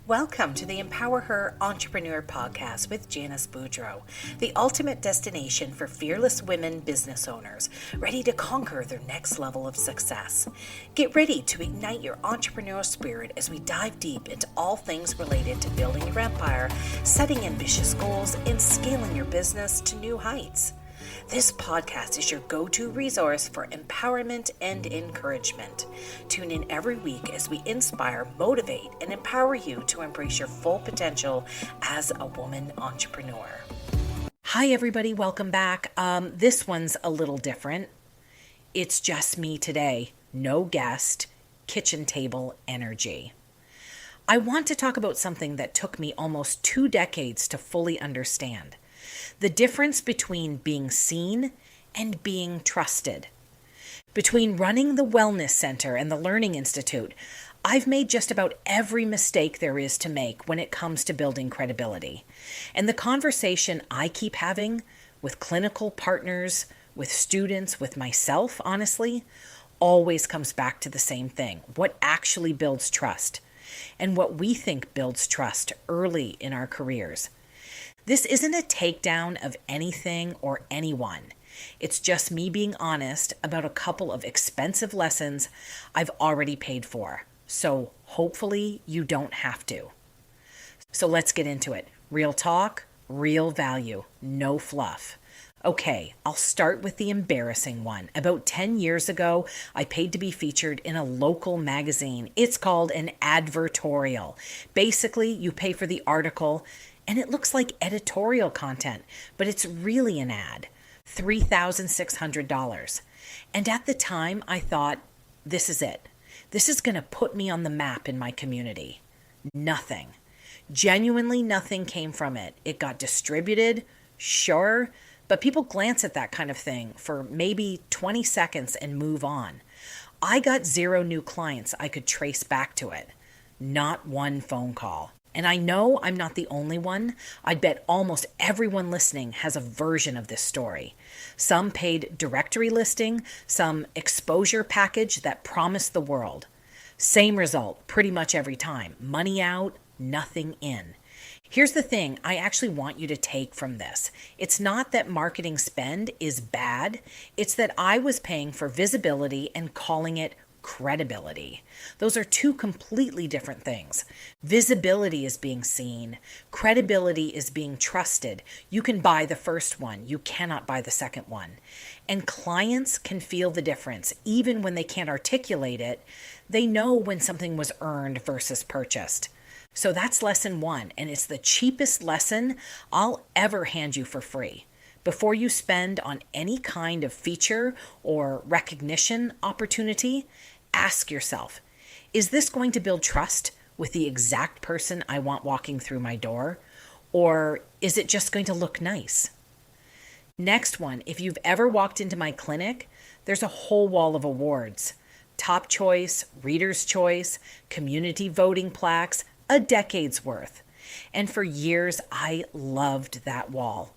Welcome to the EmpowerHer Entrepreneur podcast with Janis Boudreau, the ultimate destination for fearless women business owners ready to conquer their next level of success. Get ready to ignite your entrepreneurial spirit as we dive deep into all things related to building your empire, setting ambitious goals, and scaling your business to new heights. This podcast is your go-to resource for empowerment and encouragement. Tune in every week as we inspire, motivate, and empower you to embrace your full potential as a woman entrepreneur. Hi, everybody. Welcome back. This one's a little different. It's just me today. No guest, kitchen table energy. I want to talk about something that took me almost 2 decades to fully understand. The difference between being seen and being trusted. Between running the Wellness Center and the Learning Institute, I've made just about every mistake there is to make when it comes to building credibility. And the conversation I keep having with clinical partners, with students, with myself, honestly, always comes back to the same thing. What actually builds trust? And what we think builds trust early in our careers. This isn't a takedown of anything or anyone. It's just me being honest about a couple of expensive lessons I've already paid for. So hopefully you don't have to. So let's get into it. Real talk, real value, no fluff. Okay, I'll start with the embarrassing one. About 10 years ago, I paid to be featured in a local magazine. It's called an advertorial. Basically, you pay for the article, and it looks like editorial content, but it's really an ad. $3,600. And at the time, I thought, this is it. This is going to put me on the map in my community. Nothing. Genuinely nothing came from it. It got distributed, sure, but people glance at that kind of thing for maybe 20 seconds and move on. I got 0 new clients I could trace back to it. Not one phone call. And I know I'm not the only one. I bet almost everyone listening has a version of this story. Some paid directory listing, some exposure package that promised the world. Same result pretty much every time. Money out, nothing in. Here's the thing I actually want you to take from this. It's not that marketing spend is bad. It's that I was paying for visibility and calling it credibility. Those are 2 completely different things. Visibility is being seen. Credibility is being trusted. You can buy the first one. You cannot buy the second one. And clients can feel the difference. Even when they can't articulate it, they know when something was earned versus purchased. So that's lesson 1, and it's the cheapest lesson I'll ever hand you for free. Before you spend on any kind of feature or recognition opportunity, ask yourself, is this going to build trust with the exact person I want walking through my door? Or is it just going to look nice? Next one, if you've ever walked into my clinic, there's a whole wall of awards. Top choice, reader's choice, community voting plaques, a decade's worth. And for years, I loved that wall.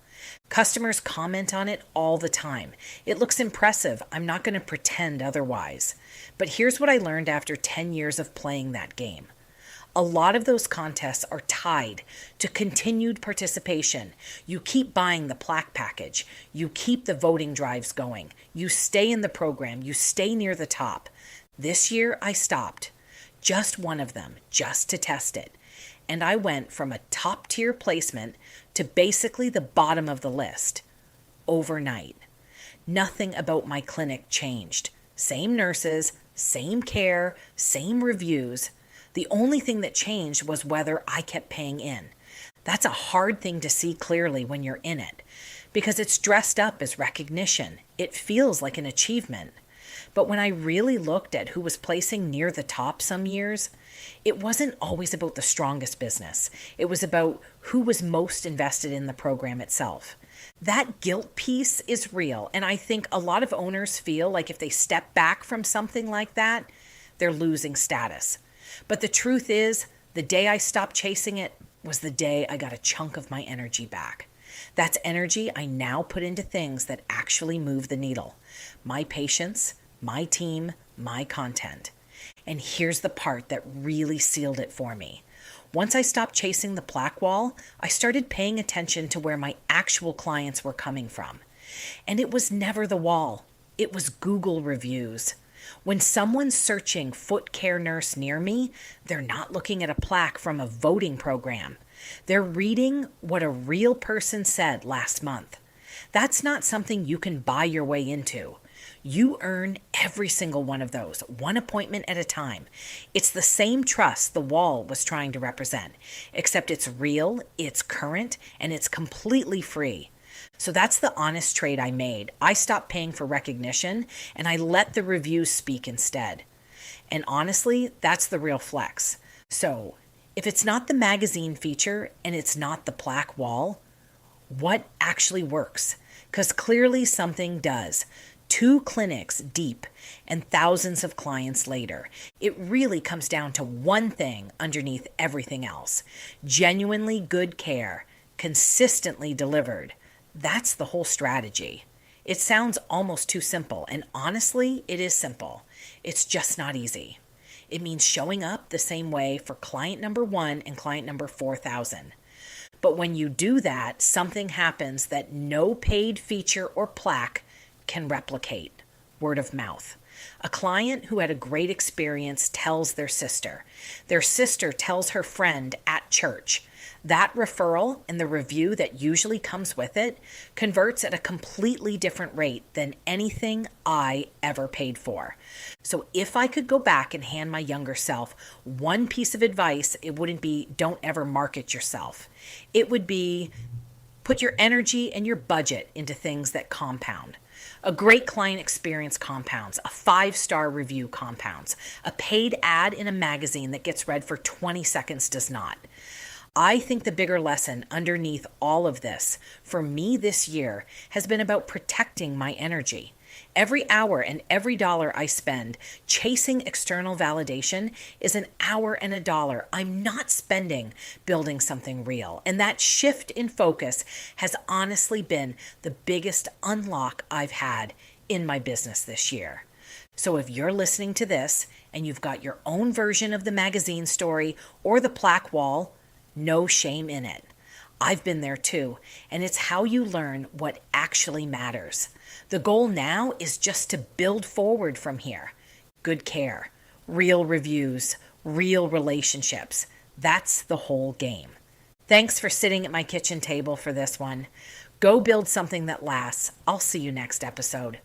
Customers comment on it all the time. It looks impressive. I'm not going to pretend otherwise. But here's what I learned after 10 years of playing that game. A lot of those contests are tied to continued participation. You keep buying the plaque package. You keep the voting drives going. You stay in the program. You stay near the top. This year, I stopped. Just one of them, just to test it. And I went from a top-tier placement to basically the bottom of the list overnight. Nothing about my clinic changed. Same nurses, same care, same reviews. The only thing that changed was whether I kept paying in. That's a hard thing to see clearly when you're in it because it's dressed up as recognition. It feels like an achievement. But when I really looked at who was placing near the top some years, it wasn't always about the strongest business. It was about who was most invested in the program itself. That guilt piece is real, and I think a lot of owners feel like if they step back from something like that, they're losing status. But the truth is, the day I stopped chasing it was the day I got a chunk of my energy back. That's energy I now put into things that actually move the needle. My patients, my team, my content. And here's the part that really sealed it for me. Once I stopped chasing the plaque wall, I started paying attention to where my actual clients were coming from. And it was never the wall. It was Google reviews. When someone's searching foot care nurse near me, they're not looking at a plaque from a voting program. They're reading what a real person said last month. That's not something you can buy your way into. You earn every single one of those, one appointment at a time. It's the same trust the wall was trying to represent, except it's real, it's current, and it's completely free. So that's the honest trade I made. I stopped paying for recognition, and I let the reviews speak instead. And honestly, that's the real flex. So if it's not the magazine feature and it's not the plaque wall, what actually works? Because clearly something does. 2 clinics deep and thousands of clients later, it really comes down to one thing underneath everything else. Genuinely good care, consistently delivered. That's the whole strategy. It sounds almost too simple, and honestly, it is simple. It's just not easy. It means showing up the same way for client number 1 and client number 4,000. But when you do that, something happens that no paid feature or plaque can replicate. Word of mouth. A client who had a great experience tells their sister. Their sister tells her friend at church. That referral and the review that usually comes with it converts at a completely different rate than anything I ever paid for. So if I could go back and hand my younger self one piece of advice, it wouldn't be don't ever market yourself. It would be put your energy and your budget into things that compound. A great client experience compounds, a 5-star review compounds, a paid ad in a magazine that gets read for 20 seconds does not. I think the bigger lesson underneath all of this for me this year has been about protecting my energy. Every hour and every dollar I spend chasing external validation is an hour and a dollar I'm not spending building something real. And that shift in focus has honestly been the biggest unlock I've had in my business this year. So if you're listening to this and you've got your own version of the magazine story or the plaque wall, no shame in it. I've been there too, and it's how you learn what actually matters. The goal now is just to build forward from here. Good care, real reviews, real relationships. That's the whole game. Thanks for sitting at my kitchen table for this one. Go build something that lasts. I'll see you next episode.